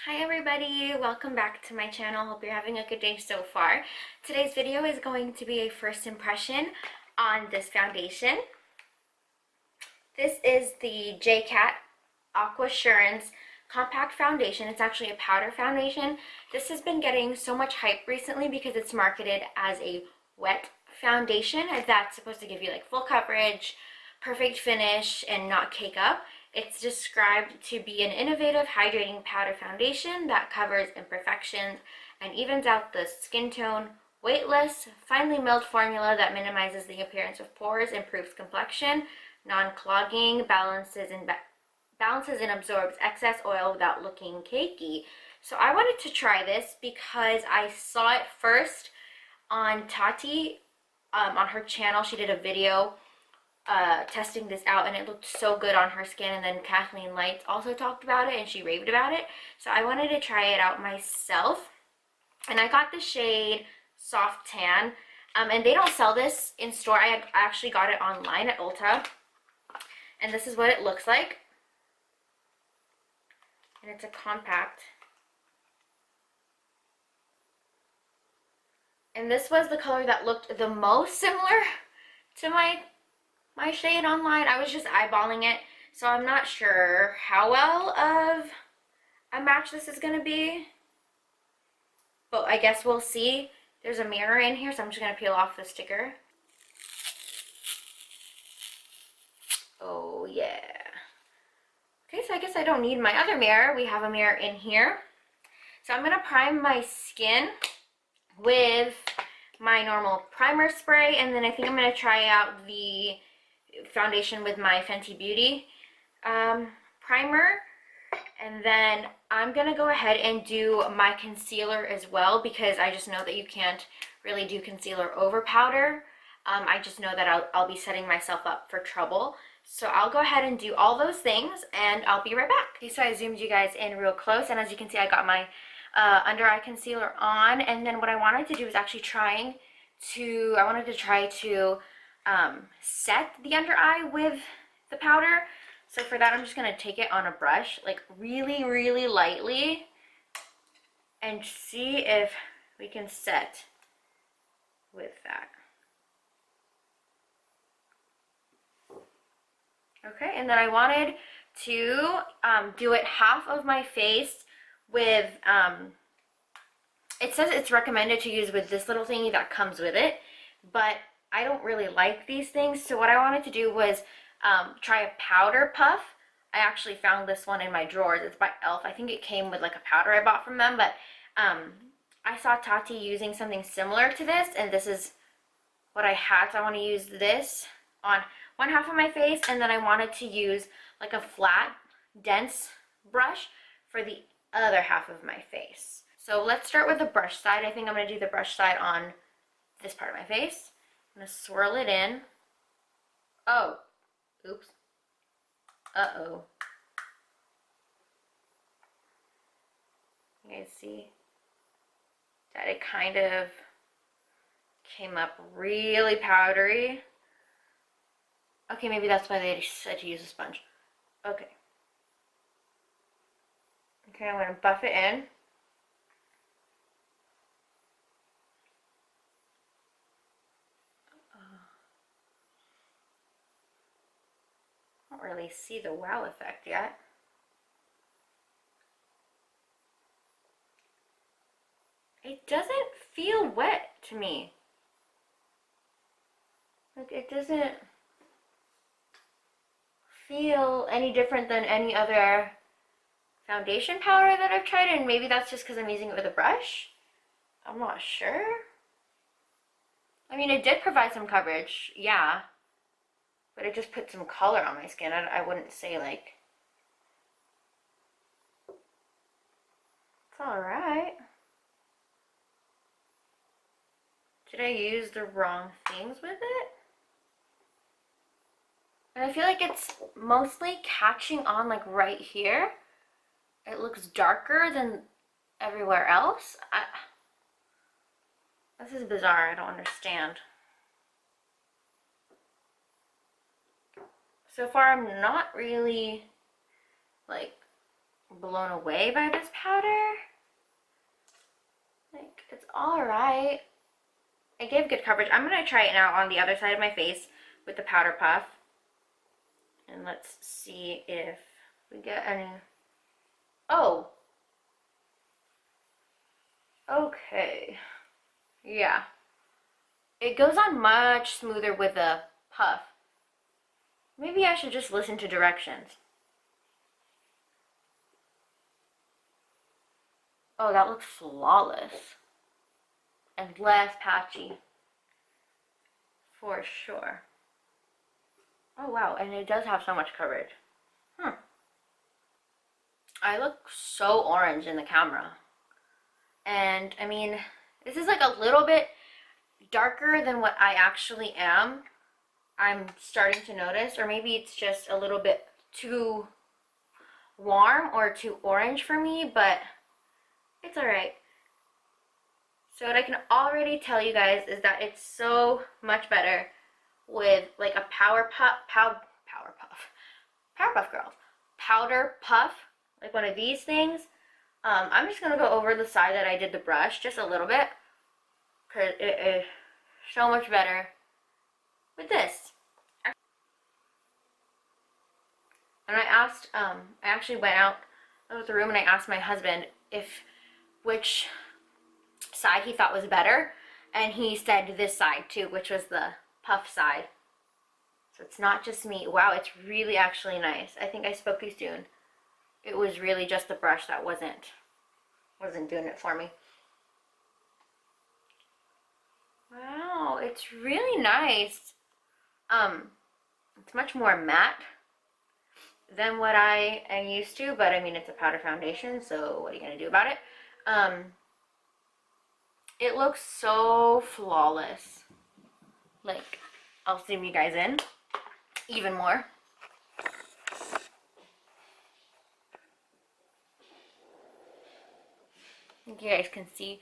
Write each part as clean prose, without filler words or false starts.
Hi everybody, welcome back to my channel. Hope you're having a good day so far. Today's video is going to be a first impression on this foundation. This is the J.Cat Aquasurance Compact Foundation. It's actually a powder foundation. This has been getting so much hype recently because it's marketed as a wet foundation that's supposed to give you like full coverage, perfect finish, and not cake up. It's described to be an innovative hydrating powder foundation that covers imperfections and evens out the skin tone. Weightless, finely milled formula that minimizes the appearance of pores, improves complexion, non-clogging, balances and absorbs excess oil without looking cakey. So I wanted to try this because I saw it first on Tati, on her channel. She did a video testing this out and it looked so good on her skin, and then Kathleen Lights also talked about it and she raved about it, so I wanted to try it out myself. And I got the shade Soft Tan, and they don't sell this in store. I actually got it online at Ulta, and this is what it looks like, and it's a compact. And this was the color that looked the most similar to my shade online. I was just eyeballing it, so I'm not sure how well of a match this is going to be, but I guess we'll see. There's a mirror in here, so I'm just going to peel off the sticker. Oh yeah. Okay, so I guess I don't need my other mirror. We have a mirror in here. So I'm going to prime my skin with my normal primer spray, and then I think I'm going to try out the foundation with my Fenty Beauty primer, and then I'm gonna go ahead and do my concealer as well, because I just know that you can't really do concealer over powder. I just know that I'll be setting myself up for trouble, so I'll go ahead and do all those things and I'll be right back. Okay, so I zoomed you guys in real close, and as you can see I got my under eye concealer on, and then what I wanted to do is actually try to set the under eye with the powder. So for that I'm just going to take it on a brush, like really, really lightly, and see if we can set with that. Okay, and then I wanted to do it half of my face with, it says it's recommended to use with this little thingy that comes with it, but I don't really like these things, so what I wanted to do was try a powder puff. I actually found this one in my drawers. It's by e.l.f. I think it came with like a powder I bought from them, but I saw Tati using something similar to this, and this is what I had, so I want to use this on one half of my face, and then I wanted to use like a flat, dense brush for the other half of my face. So let's start with the brush side. I think I'm going to do the brush side on this part of my face. I'm going to swirl it in. Oh, oops. Uh-oh. You guys see that it kind of came up really powdery. Okay, maybe that's why they said to use a sponge. Okay. Okay, I'm going to buff it in. I don't really see the wow effect yet. It doesn't feel wet to me. Like, it doesn't feel any different than any other foundation powder that I've tried, and maybe that's just because I'm using it with a brush. I'm not sure. I mean, it did provide some coverage, yeah, but it just put some color on my skin. I wouldn't say like, it's alright. Did I use the wrong things with it? And I feel like it's mostly catching on like right here. It looks darker than everywhere else. This is bizarre. I don't understand. So far I'm not really like blown away by this powder. Like, it's alright. It gave good coverage. I'm going to try it now on the other side of my face with the powder puff. And let's see if we get any. Oh. Okay. Yeah. It goes on much smoother with the puff. Maybe I should just listen to directions. Oh, that looks flawless. And less patchy. For sure. Oh wow, and it does have so much coverage. I look so orange in the camera. And I mean, this is like a little bit darker than what I actually am. I'm starting to notice, or maybe it's just a little bit too warm or too orange for me, but it's alright. So what I can already tell you guys is that it's so much better with like a powder puff, like one of these things. I'm just gonna go over the side that I did the brush just a little bit, because it is so much better with this. And I actually went out of the room and I asked my husband which side he thought was better, and he said this side too, which was the puff side. So it's not just me. Wow, it's really actually nice. I think I spoke too soon. It was really just the brush that wasn't doing it for me. Wow, it's really nice. It's much more matte than what I am used to, but I mean, it's a powder foundation, so what are you gonna do about it? It looks so flawless. Like, I'll zoom you guys in even more. You guys can see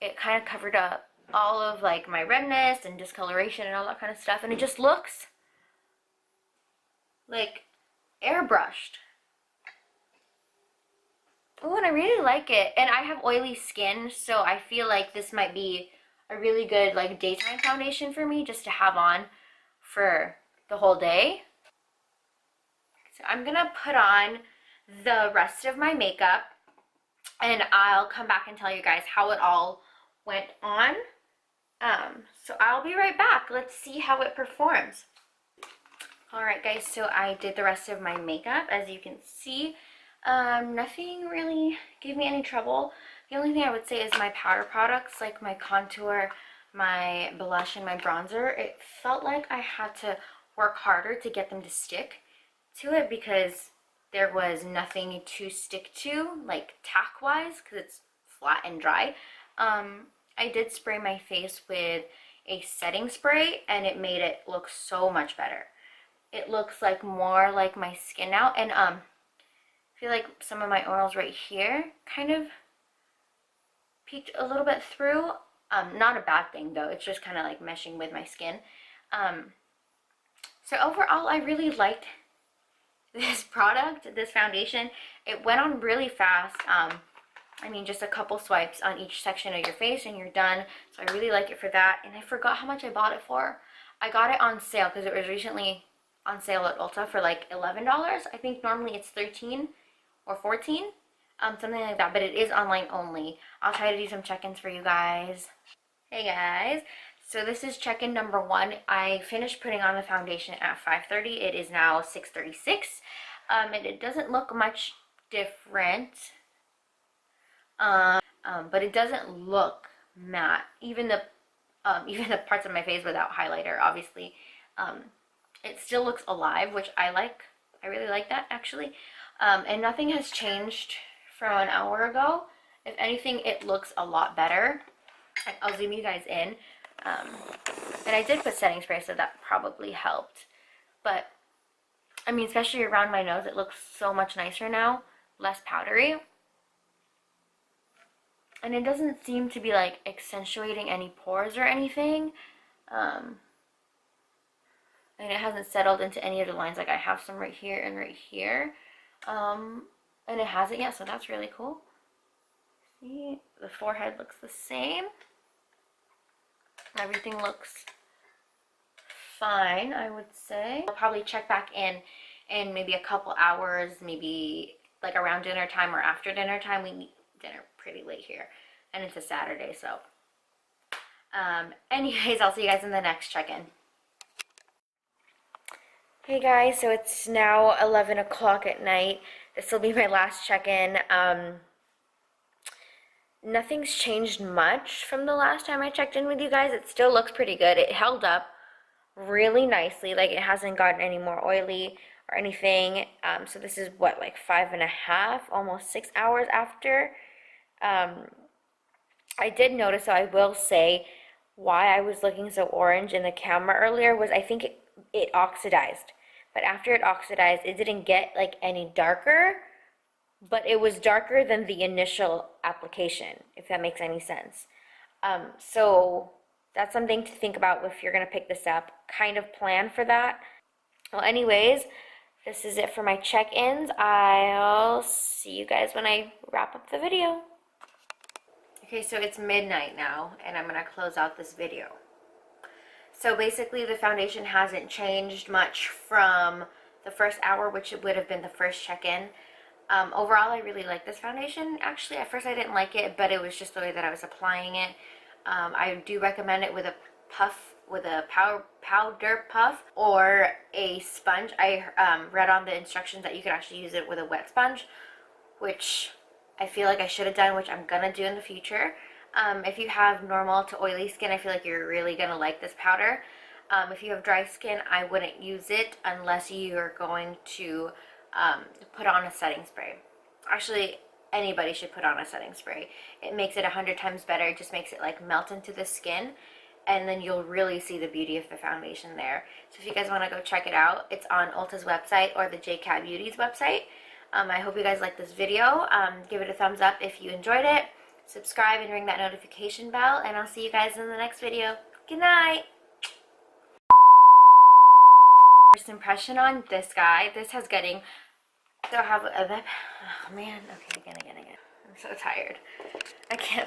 it kind of covered up all of like my redness and discoloration and all that kind of stuff, and it just looks like airbrushed. Oh, and I really like it. And I have oily skin, so I feel like this might be a really good like daytime foundation for me just to have on for the whole day. So I'm gonna put on the rest of my makeup, and I'll come back and tell you guys how it all went on. So I'll be right back. Let's see how it performs. Alright guys, so I did the rest of my makeup. As you can see, nothing really gave me any trouble. The only thing I would say is my powder products, like my contour, my blush, and my bronzer, it felt like I had to work harder to get them to stick to it, because there was nothing to stick to, like tack wise, because it's flat and dry. I did spray my face with a setting spray, and it made it look so much better. It looks like more like my skin now, and I feel like some of my oils right here kind of peeked a little bit through. Not a bad thing though, it's just kind of like meshing with my skin. So overall, I really liked this product, this foundation. It went on really fast. I mean, just a couple swipes on each section of your face and you're done. So I really like it for that. And I forgot how much I bought it for. I got it on sale because it was recently on sale at Ulta for like $11. I think normally it's $13 or $14, something like that, but it is online only. I'll try to do some check-ins for you guys. Hey guys, so this is check-in number 1. I finished putting on the foundation at 5:30. It is now 6:36, and it doesn't look much different, but it doesn't look matte. Even the parts of my face without highlighter, obviously, it still looks alive, which I like. I really like that actually. And nothing has changed from an hour ago. If anything, it looks a lot better. I'll zoom you guys in. And I did put setting spray, so that probably helped. But, I mean, especially around my nose, it looks so much nicer now. Less powdery. And it doesn't seem to be, like, accentuating any pores or anything. And it hasn't settled into any of the lines. Like, I have some right here and right here. And it hasn't yet, so that's really cool. See, the forehead looks the same. Everything looks fine, I would say. I'll probably check back in maybe a couple hours, maybe like around dinner time or after dinner time. We eat dinner pretty late here, and it's a Saturday, so anyways, I'll see you guys in the next check-in. Hey guys, so it's now 11 o'clock at night. This will be my last check-in. Nothing's changed much from the last time I checked in with you guys. It still looks pretty good. It held up really nicely. Like, it hasn't gotten any more oily or anything. So this is what, like 5.5, almost 6 hours after. I did notice, so I will say, why I was looking so orange in the camera earlier was I think it oxidized. But after it oxidized, it didn't get like any darker, but it was darker than the initial application, if that makes any sense. So that's something to think about if you're gonna pick this up. Kind of plan for that. Well, anyways, this is it for my check-ins. I'll see you guys when I wrap up the video. Okay, so it's midnight now, and I'm gonna close out this video. So basically, the foundation hasn't changed much from the first hour, which it would have been the first check-in. Overall, I really like this foundation. Actually, at first I didn't like it, but it was just the way that I was applying it. I do recommend it with a puff, with a powder puff or a sponge. I read on the instructions that you could actually use it with a wet sponge, which I feel like I should have done, which I'm gonna do in the future. If you have normal to oily skin, I feel like you're really gonna like this powder. If you have dry skin, I wouldn't use it unless you're going to put on a setting spray. Actually, anybody should put on a setting spray. It makes it 100 times better. It just makes it like melt into the skin, and then you'll really see the beauty of the foundation there. So if you guys want to go check it out, it's on Ulta's website or the J.Cat Beauty's website. I hope you guys liked this video. Give it a thumbs up if you enjoyed it. Subscribe and ring that notification bell, and I'll see you guys in the next video. Good night! First impression on this guy. This has getting, so have a, oh man, okay, again. I'm so tired. I can't.